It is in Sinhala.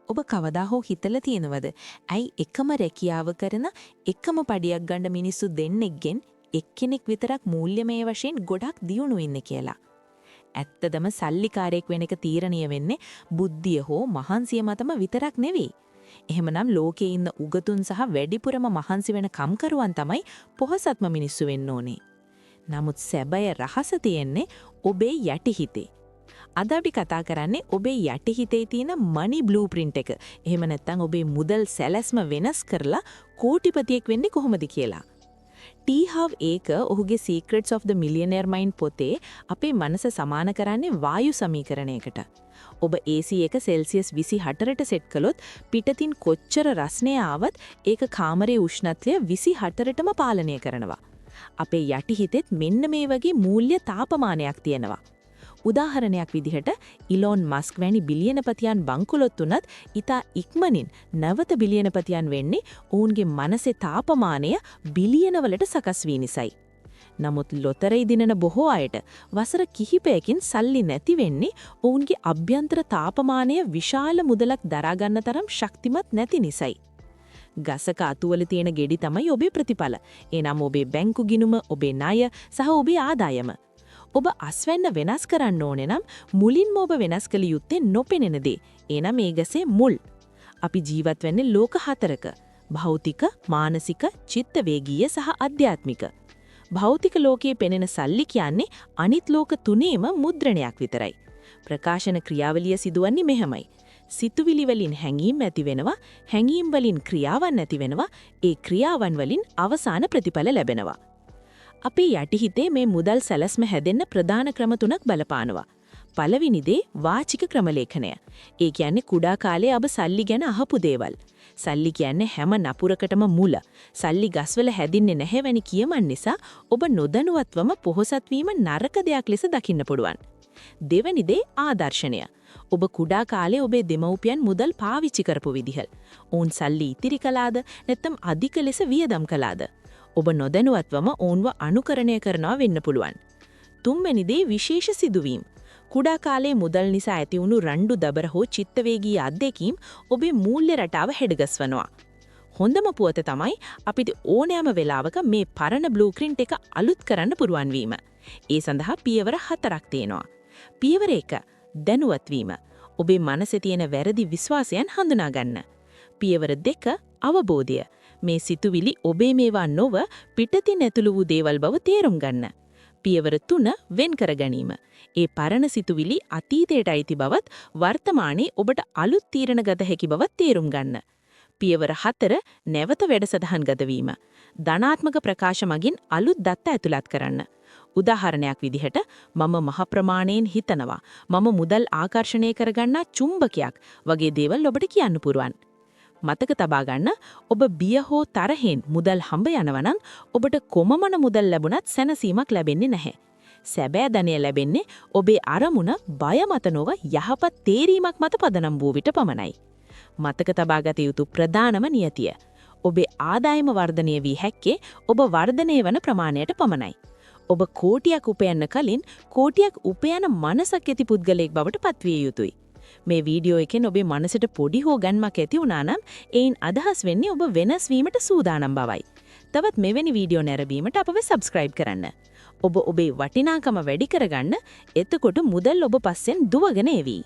ඔබ කවදා හෝ හිතලා තියෙනවද? ඇයි එකම රැකියාව කරන එකම පඩියක් ගන්න මිනිස්සු දෙන්නෙක්ගෙන් එක්කෙනෙක් විතරක් මූල්‍යමය වශයෙන් ගොඩක් දියුණු ඉන්නේ කියලා? ඇත්තදම සල්ලිකාරයෙක් වෙන එක තීරණය වෙන්නේ බුද්ධිය හෝ මහන්සිය මතම විතරක් නෙවෙයි. එහෙමනම් ලෝකේ ඉන්න උගතුන් සහ වැඩිපුරම මහන්සි වෙන කම්කරුවන් තමයි පොහසත්ම මිනිස්සු වෙන්න ඕනේ. නමුත් සැබෑ රහස තියෙන්නේ ඔබේ යටිහිතේ. අද අපි කතා කරන්නේ ඔබේ යටිහිතේ තියෙන මනි බ්ලූප්‍රින්ට් එක. එහෙම නැත්නම් ඔබේ මුදල් සැලැස්ම වෙනස් කරලා කෝටිපතියෙක් වෙන්නේ කොහොමද කියලා. ටී හව් ඒක ඔහුගේ Secrets of the Millionaire Mind පොතේ අපේ මනස සමාන කරන්නේ වායු සමීකරණයකට. ඔබ AC එක සෙල්සියස් 24ට සෙට් කළොත් පිටතින් කොච්චර රස්නේ ආවත් ඒක කාමරයේ උෂ්ණත්වය 24ටම පාලනය කරනවා. අපේ යටිහිතෙත් මෙන්න මේ වගේ මූල්‍ය තාපමානයක් තියෙනවා. උදාහරණයක් විදිහට ඉලෝන් මස්ක් වැනි බිලියනපතියන් බංකොලොත් උනත් ඉතා ඉක්මනින් නැවත බිලියනපතියන් වෙන්නේ ඔවුන්ගේ මනසේ තාපමානය බිලියන වලට සකස් වී නිසායි. නමුත් ලොතරැයි දිනන බොහෝ අයට වසර කිහිපයකින් සල්ලි නැති වෙන්නේ ඔවුන්ගේ අභ්‍යන්තර තාපමානය විශාල මුදලක් දරා ගන්න තරම් ශක්තිමත් නැති නිසායි. ගසක අතුවල තියෙන ගෙඩි තමයි ඔබේ ප්‍රතිඵල. එනම් ඔබේ බැංකු ගිණුම, ඔබේ ණය සහ ඔබේ ආදායම. ඔබ අස්වැන්න වෙනස් කරන්න ඕනේ නම් මුලින්ම ඔබ වෙනස් කළ යුත්තේ නොපෙනෙන දේ. එනම් මේ ගසේ මුල්. අපි ජීවත් වෙන්නේ ලෝක හතරක. භෞතික, මානසික, චිත්ත වේගීය සහ අධ්‍යාත්මික. භෞතික ලෝකයේ පෙනෙන සල්ලි කියන්නේ අනිත් ලෝක තුනේම මුද්‍රණයක් විතරයි. ප්‍රකාශන ක්‍රියාවලිය සිදුවන්නේ මෙහෙමයි. සිතුවිලි වලින් හැඟීම් ඇති වෙනවා, හැඟීම් වලින් ක්‍රියාවන් ඇති වෙනවා, ඒ ක්‍රියාවන් වලින් අවසාන ප්‍රතිඵල ලැබෙනවා. අපේ යටිහිතේ මේ මුදල් සැලැස්ම හැදෙන්න ප්‍රධාන ක්‍රම තුනක් බලපානවා. පළවෙනි දේ වාචික ක්‍රමලේඛනය. ඒ කියන්නේ කුඩා කාලේ ඔබ සල්ලි ගැන අහපු දේවල්. සල්ලි කියන්නේ හැම නපුරකටම මුල. සල්ලි ගස්වල හැදින්නේ නැහැ වැනි කියමන් නිසා ඔබ නොදැනුවත්වම පොහොසත් වීම නරක දෙයක් ලෙස දකින්න පුළුවන්. දෙවෙනි දේ ආදර්ශනය. ඔබ කුඩා කාලේ ඔබේ දෙමව්පියන් මුදල් පාවිච්චි කරපු විදිහ. ඔවුන් සල්ලි ඉතිරි කළාද නැත්නම් අධික ලෙස වියදම් කළාද? ඔබ නොදැනුවත්වම ඔවුන්ව අනුකරණය කරනවා වෙන්න පුළුවන්. තුන්වෙනි දේ විශේෂ සිදුවීම්. කුඩා කාලේ මුදල් නිසා ඇති වුණු රණ්ඩු දබර හෝ චිත්තවේගී අත්දැකීම් ඔබේ මූල්‍ය රටාව හෙඩගස්වනවා. හොඳම පුවත තමයි අපිට ඕනෑම වෙලාවක මේ පරණ බ්ලූප්‍රින්ට් එක අලුත් කරන්න පුරුවන් වීම. ඒ සඳහා පියවර 4ක් තියෙනවා. පියවර 1 දැනුවත් වීම. ඔබේ මනසේ තියෙන වැරදි විශ්වාසයන් හඳුනා ගන්න. පියවර 2 අවබෝධය. මේ සිතුවිලි ඔබේ මේවා නොව පිටතින් ඇතුළු වූ දේවල් බව තේරුම් ගන්න. පියවර 3 වෙන් කර ගැනීම. ඒ පරණ සිතුවිලි අතීතයට අයිති බවත් වර්තමානයේ ඔබට අලුත් තීරණ ගත හැකි බවත් තේරුම් ගන්න. පියවර 4 නැවත වැඩසටහන් ගත වීම. ධනාත්මක ප්‍රකාශ මගින් අලුත් දත්ත ඇතුළත් කරන්න. උදාහරණයක් විදිහට මම මහ ප්‍රමාණයෙන් හිතනවා. මම මුදල් ආකර්ෂණය කරගන්නා චුම්බකයක් වගේ දේවල් ඔබට කියන්න පුරුවන්. මතක තබා ගන්න ඔබ බිය හෝ තරහෙන් මුදල් හම්බ යනවා නම් ඔබට කොමමන මුදල් ලැබුණත් සැනසීමක් ලැබෙන්නේ නැහැ. සැබෑ ධනය ලැබෙන්නේ ඔබේ අරමුණ බය මත නොව යහපත් තේරීමක් මත පදනම් වූ විට පමණයි. මතක තබා ගත යුතු ප්‍රධානම නියතිය. ඔබේ ආදායම වර්ධනය වී හැක්කේ ඔබ වර්ධනය වන ප්‍රමාණයට පමණයි. ඔබ කෝටියක් උපයන්න කලින් කෝටියක් උපයන මනසක් ඇති පුද්ගලයෙක් බවට පත්විය යුතුයි. මේ වීඩියෝ එකෙන් ඔබේ මනසට පොඩි හෝ ගන්මක් ඇති වුණා නම් ඒන් අදහස් වෙන්නේ ඔබ වෙනස් වීමට සූදානම් බවයි. තවත් මෙවැනි වීඩියෝ නැරඹීමට අපව සබ්ස්ක්‍රයිබ් කරන්න. ඔබ ඔබේ වටිනාකම වැඩි කරගන්න. එතකොට මුදල් ඔබ පස්සෙන් දුවගෙන එවි.